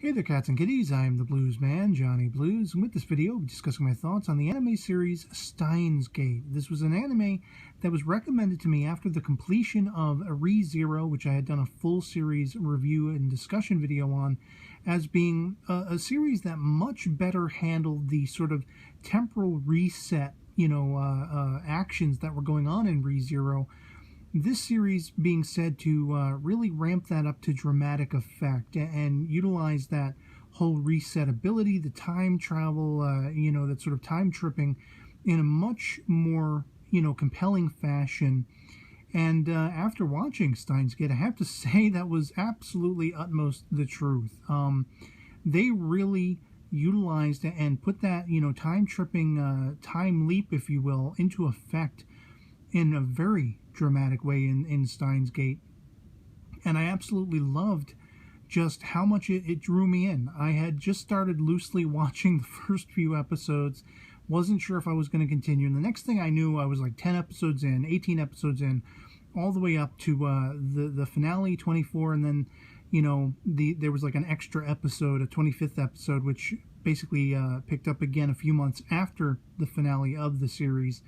Hey there, cats and kitties. I am the Blues Man, Johnny Blues, and with this video, I'll be discussing my thoughts on the anime series Steins. This was an anime that was recommended to me after the completion of ReZero, which I had done a full series review and discussion video on, as being a series that much better handled the sort of temporal reset, actions that were going on in ReZero. This series being said to really ramp that up to dramatic effect and utilize that whole reset ability, the time travel, that sort of time tripping in a much more, compelling fashion. And after watching Steins Gate, I have to say that was absolutely utmost the truth. They really utilized and put that, time tripping, time leap, if you will, into effect in a very dramatic way in Steins Gate. And I absolutely loved just how much it drew me in. I had just started loosely watching the first few episodes, wasn't sure if I was going to continue, and the next thing I knew, I was like 10 episodes in, 18 episodes in, all the way up to the finale, 24, and then, there was like an extra episode, a 25th episode, which basically picked up again a few months after the finale of the series.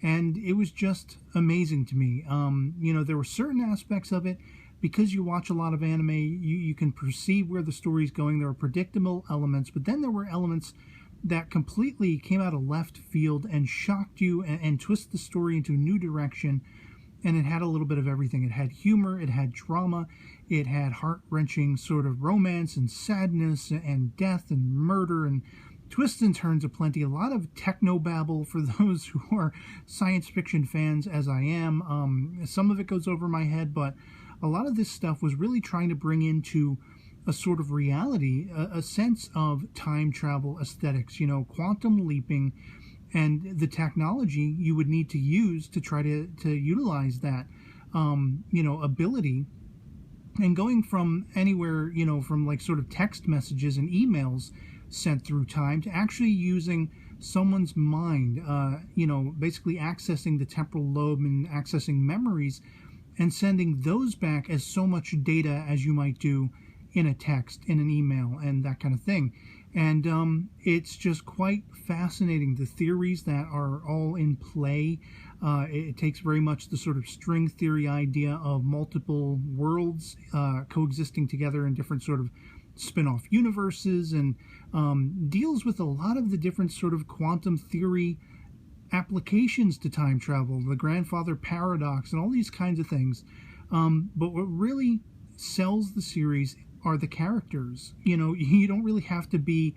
And it was just amazing to me. There were certain aspects of it, because you watch a lot of anime, you can perceive where the story's going. There were predictable elements, but then there were elements that completely came out of left field and shocked you and twisted the story into a new direction. And it had a little bit of everything. It had humor, it had drama, it had heart-wrenching sort of romance and sadness and death and murder and twists and turns aplenty. A lot of technobabble for those who are science fiction fans, as I am. Some of it goes over my head, but a lot of this stuff was really trying to bring into a sort of reality, a sense of time travel aesthetics, quantum leaping, and the technology you would need to use to try to utilize that, ability. And going from anywhere, from like sort of text messages and emails sent through time to actually using someone's mind, basically accessing the temporal lobe and accessing memories and sending those back as so much data as you might do in a text, in an email, and that kind of thing. And it's just quite fascinating, the theories that are all in play. It takes very much the sort of string theory idea of multiple worlds coexisting together in different sort of spin-off universes, and deals with a lot of the different sort of quantum theory applications to time travel, the grandfather paradox, and all these kinds of things. But what really sells the series are the characters. You don't really have to be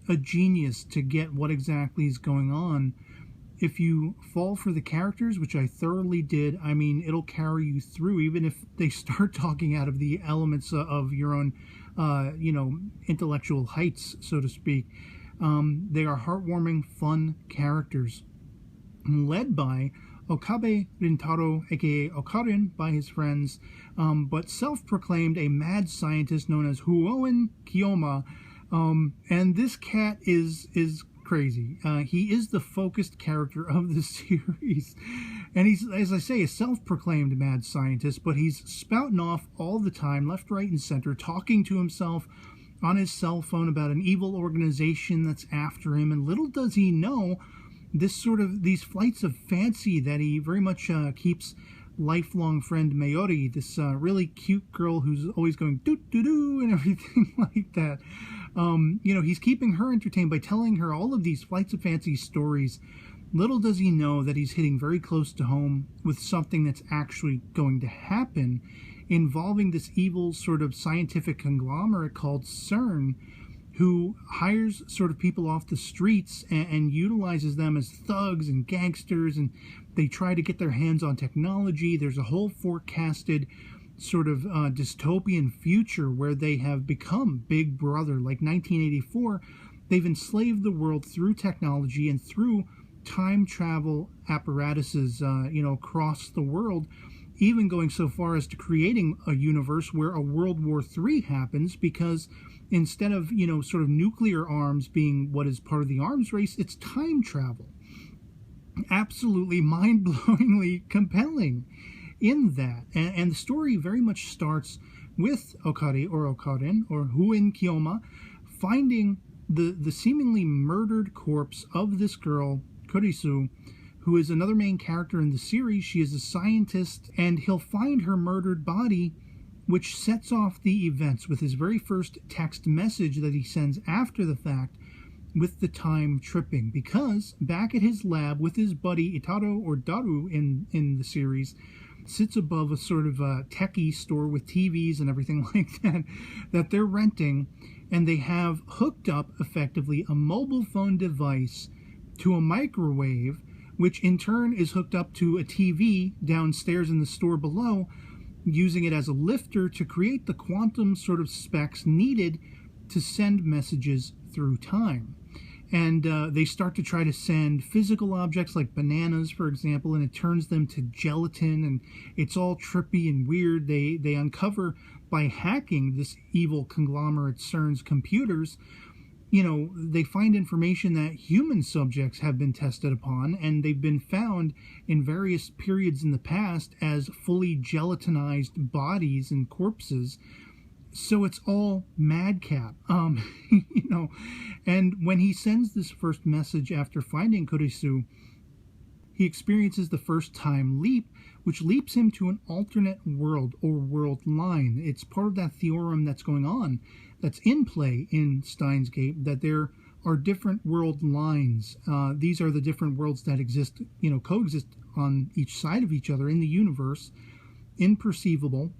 a genius to get what exactly is going on. If you fall for the characters, which I thoroughly did, I mean, it'll carry you through, even if they start talking out of the elements of your own, intellectual heights, so to speak. They are heartwarming, fun characters, led by Okabe Rintaro, aka Okarin by his friends, but self-proclaimed a mad scientist known as Huoen Kiyoma. And this cat is crazy. He is the focused character of the series, and he's, as I say, a self-proclaimed mad scientist, but he's spouting off all the time, left, right, and center, talking to himself on his cell phone about an evil organization that's after him, and little does he know these flights of fancy that he very much keeps lifelong friend Mayori, this really cute girl who's always going doo-doo-doo and everything like that. He's keeping her entertained by telling her all of these flights of fancy stories. Little does he know that he's hitting very close to home with something that's actually going to happen, involving this evil sort of scientific conglomerate called CERN, who hires sort of people off the streets and utilizes them as thugs and gangsters, and they try to get their hands on technology. There's a whole forecasted sort of dystopian future where they have become Big Brother. Like 1984, they've enslaved the world through technology and through time travel apparatuses, across the world, even going so far as to creating a universe where a World War III happens, because instead of, sort of nuclear arms being what is part of the arms race, it's time travel. Absolutely mind-blowingly compelling in that. And the story very much starts with Okari or Okarin or Huin Kyoma, finding the seemingly murdered corpse of this girl, Kurisu, who is another main character in the series. She is a scientist, and he'll find her murdered body, which sets off the events with his very first text message that he sends after the fact, with the time tripping, because back at his lab with his buddy Itaro, or Daru in the series, sits above a sort of a techie store with TVs and everything like that they're renting, and they have hooked up effectively a mobile phone device to a microwave, which in turn is hooked up to a TV downstairs in the store below, using it as a lifter to create the quantum sort of specs needed to send messages through time. And they start to try to send physical objects like bananas, for example, and it turns them to gelatin, and it's all trippy and weird. They uncover, by hacking this evil conglomerate CERN's computers, they find information that human subjects have been tested upon, and they've been found in various periods in the past as fully gelatinized bodies and corpses. So it's all madcap, and when he sends this first message after finding Kurisu, he experiences the first time leap, which leaps him to an alternate world or world line. It's part of that theorem that's going on, that's in play in Steins Gate, that there are different world lines. These are the different worlds that exist, coexist on each side of each other in the universe, imperceivable,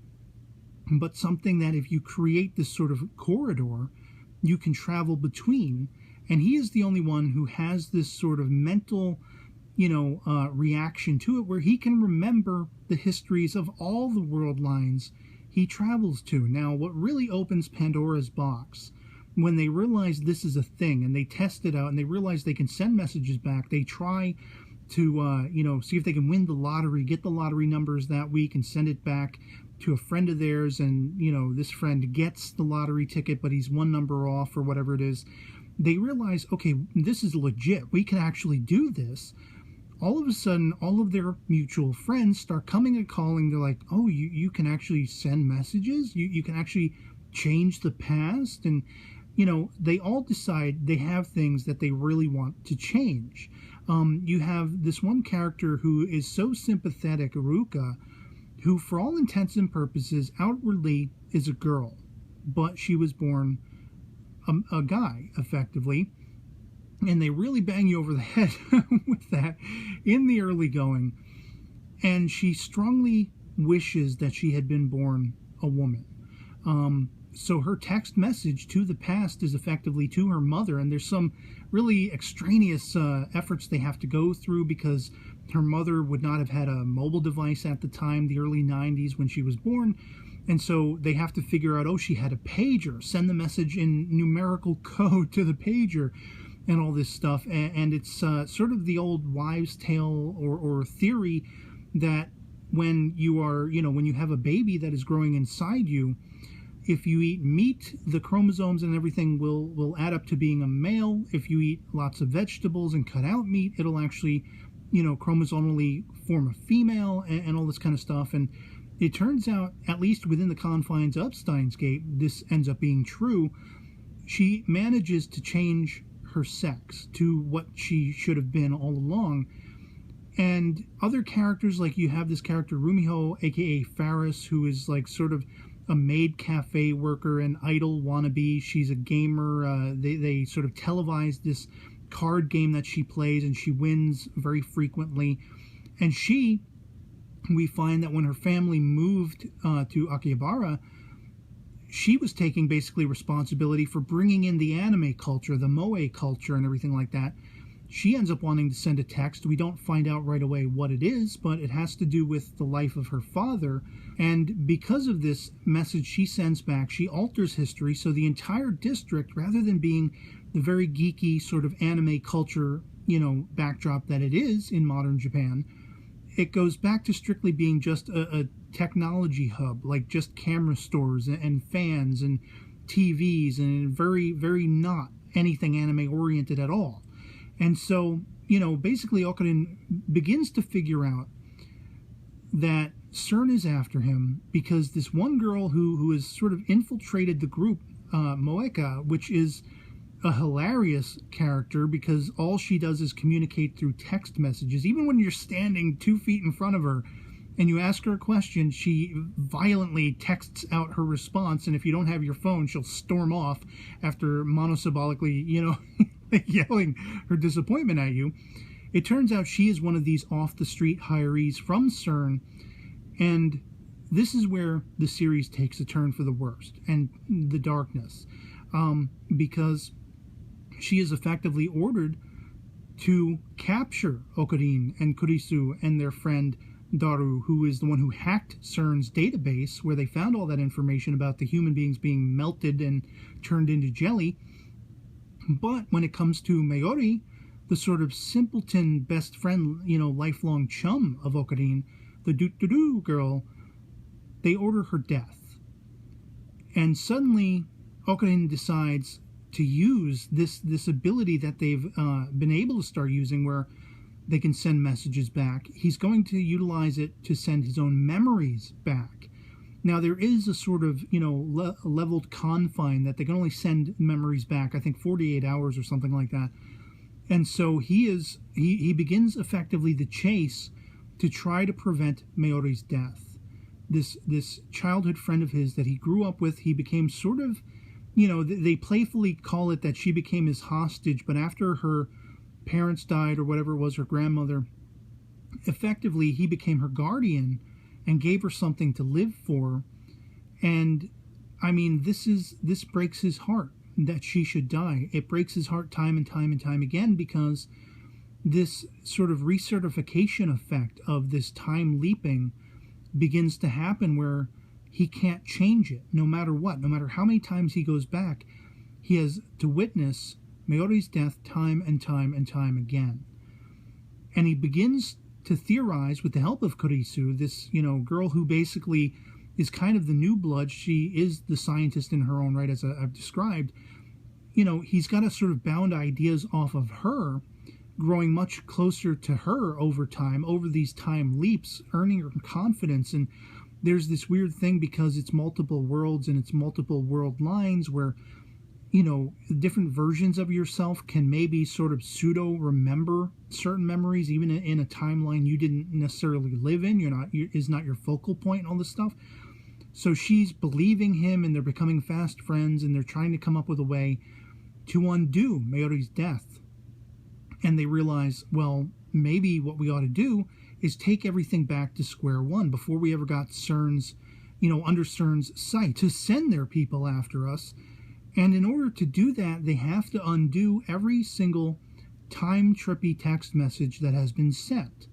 but something that if you create this sort of corridor, you can travel between. And he is the only one who has this sort of mental, reaction to it, where he can remember the histories of all the world lines he travels to. Now, what really opens Pandora's box, when they realize this is a thing and they test it out and they realize they can send messages back, they try to, see if they can win the lottery, get the lottery numbers that week and send it back to a friend of theirs, and, this friend gets the lottery ticket, but he's one number off or whatever it is. They realize, okay, this is legit. We can actually do this. All of a sudden, all of their mutual friends start coming and calling. They're like, oh, you can actually send messages? You can actually change the past? And, they all decide they have things that they really want to change. You have this one character who is so sympathetic, Ruka, who for all intents and purposes outwardly is a girl, but she was born a guy, effectively. And they really bang you over the head with that in the early going. And she strongly wishes that she had been born a woman. So her text message to the past is effectively to her mother, and there's some really extraneous efforts they have to go through, because her mother would not have had a mobile device at the time, the early 90s, when she was born. And so they have to figure out, oh, she had a pager, send the message in numerical code to the pager, and all this stuff. And it's sort of the old wives' tale or theory that when you are, when you have a baby that is growing inside you, if you eat meat, the chromosomes and everything will add up to being a male. If you eat lots of vegetables and cut out meat, it'll actually, chromosomally form a female, and all this kind of stuff. And it turns out, at least within the confines of Steins Gate, this ends up being true. She manages to change her sex to what she should have been all along. And other characters, like you have this character Rumiho, aka Faris, who is like sort of a maid cafe worker and idol wannabe. She's a gamer. They sort of televise this card game that she plays, and she wins very frequently. And we find that when her family moved to Akihabara, she was taking basically responsibility for bringing in the anime culture, the moe culture, and everything like that. She ends up wanting to send a text. We don't find out right away what it is, but it has to do with the life of her father. And because of this message she sends back, she alters history. So the entire district, rather than being the very geeky sort of anime culture, backdrop that it is in modern Japan, it goes back to strictly being just a technology hub, like just camera stores and fans and TVs, and very, very not anything anime oriented at all. And so, basically Okarin begins to figure out that CERN is after him because this one girl who has sort of infiltrated the group, Moeka, which is a hilarious character because all she does is communicate through text messages. Even when you're standing 2 feet in front of her and you ask her a question, she violently texts out her response, and if you don't have your phone, she'll storm off after monosyllabolically, yelling her disappointment at you. It turns out she is one of these off-the-street hirees from CERN, and this is where the series takes a turn for the worst and the darkness, because she is effectively ordered to capture Okarin and Kurisu and their friend Daru, who is the one who hacked CERN's database, where they found all that information about the human beings being melted and turned into jelly. But when it comes to Mayuri, the sort of simpleton best friend, lifelong chum of Okarin, the doo-doo-doo girl, they order her death. And suddenly, Okarin decides to use this ability that they've been able to start using, where they can send messages back. He's going to utilize it to send his own memories back. Now, there is a sort of, leveled confine that they can only send memories back, I think 48 hours or something like that. And so he begins effectively the chase to try to prevent Mayuri's death. This childhood friend of his that he grew up with, he became sort of, they playfully call it that she became his hostage, but after her parents died, or whatever it was, her grandmother, effectively he became her guardian and gave her something to live for. And I mean, this breaks his heart that she should die. It breaks his heart time and time and time again, because this sort of recertification effect of this time leaping begins to happen, where he can't change it no matter what. No matter how many times he goes back, he has to witness Mayuri's death time and time and time again. And he begins to theorize, with the help of Kurisu, this girl who basically is kind of the new blood. She is the scientist in her own right, as I've described. He's got to sort of bound ideas off of her, growing much closer to her over time, over these time leaps, earning her confidence. And there's this weird thing, because it's multiple worlds and it's multiple world lines, where different versions of yourself can maybe sort of pseudo remember certain memories, even in a timeline you didn't necessarily live in. Is not your focal point and all this stuff. So she's believing him, and they're becoming fast friends, and they're trying to come up with a way to undo Mayuri's death. And they realize, well, maybe what we ought to do is take everything back to square one, before we ever got CERN's, under CERN's sight, to send their people after us. And in order to do that, they have to undo every single time-trippy text message that has been sent.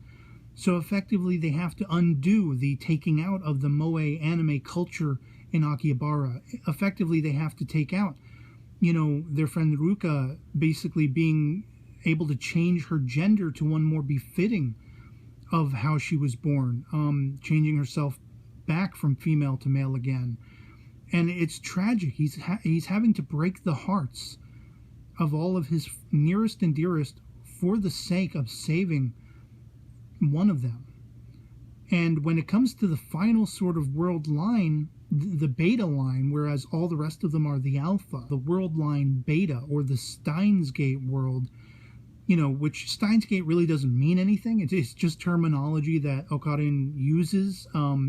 So effectively, they have to undo the taking out of the moe anime culture in Akihabara. Effectively, they have to take out, their friend Ruka basically being able to change her gender to one more befitting of how she was born, changing herself back from female to male again. And it's tragic. He's having to break the hearts of all of his nearest and dearest for the sake of saving one of them. And when it comes to the final sort of world line, the beta line, whereas all the rest of them are the alpha, the world line beta, or the Steins Gate world, which Steins Gate really doesn't mean anything. It's just terminology that Okarin uses.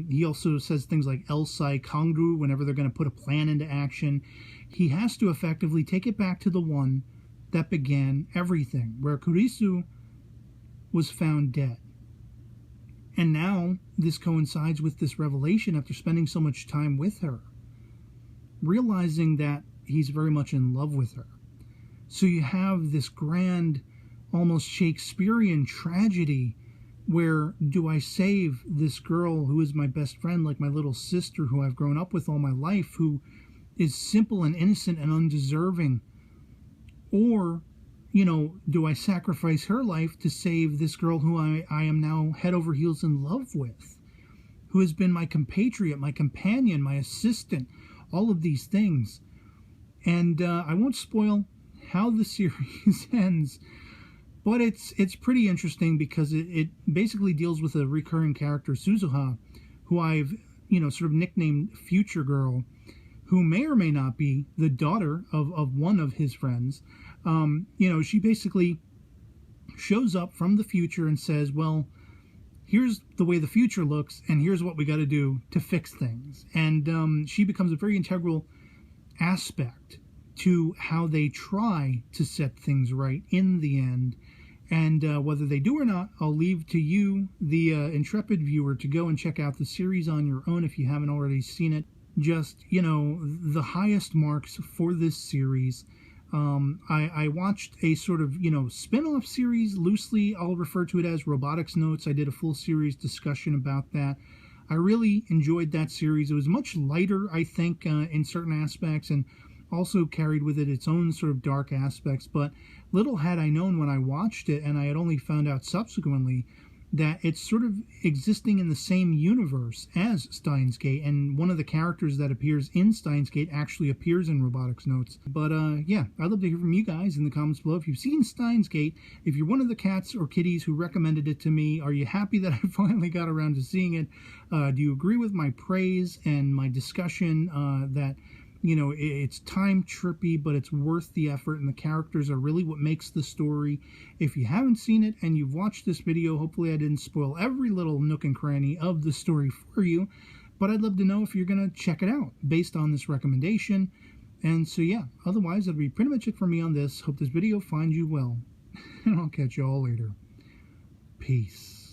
He also says things like Elsai Kangru whenever they're going to put a plan into action. He has to effectively take it back to the one that began everything, where Kurisu was found dead. And now this coincides with this revelation after spending so much time with her, realizing that he's very much in love with her. So you have this grand, almost Shakespearean tragedy where, do I save this girl who is my best friend, like my little sister who I've grown up with all my life, who is simple and innocent and undeserving? Or, do I sacrifice her life to save this girl who I am now head over heels in love with, who has been my compatriot, my companion, my assistant, all of these things? And I won't spoil how the series ends, but it's pretty interesting, because it basically deals with a recurring character, Suzuha, who I've, sort of nicknamed Future Girl, who may or may not be the daughter of one of his friends. She basically shows up from the future and says, well, here's the way the future looks, and here's what we got to do to fix things. And she becomes a very integral aspect to how they try to set things right in the end. And whether they do or not, I'll leave to you, the intrepid viewer, to go and check out the series on your own if you haven't already seen it. Just, the highest marks for this series. I watched a sort of, spin-off series. Loosely, I'll refer to it as Robotics Notes. I did a full series discussion about that. I really enjoyed that series. It was much lighter, I think, in certain aspects, and also carried with it its own sort of dark aspects. But little had I known when I watched it, and I had only found out subsequently, that it's sort of existing in the same universe as Steins Gate, and one of the characters that appears in Steins Gate actually appears in Robotics Notes. But yeah, I'd love to hear from you guys in the comments below. If you've seen Steins Gate, if you're one of the cats or kitties who recommended it to me, are you happy that I finally got around to seeing it? Do you agree with my praise and my discussion that it's time trippy, but it's worth the effort, and the characters are really what makes the story? If you haven't seen it and you've watched this video, hopefully I didn't spoil every little nook and cranny of the story for you, but I'd love to know if you're going to check it out based on this recommendation. And so yeah, otherwise that'll be pretty much it for me on this. Hope this video finds you well, and I'll catch you all later. Peace.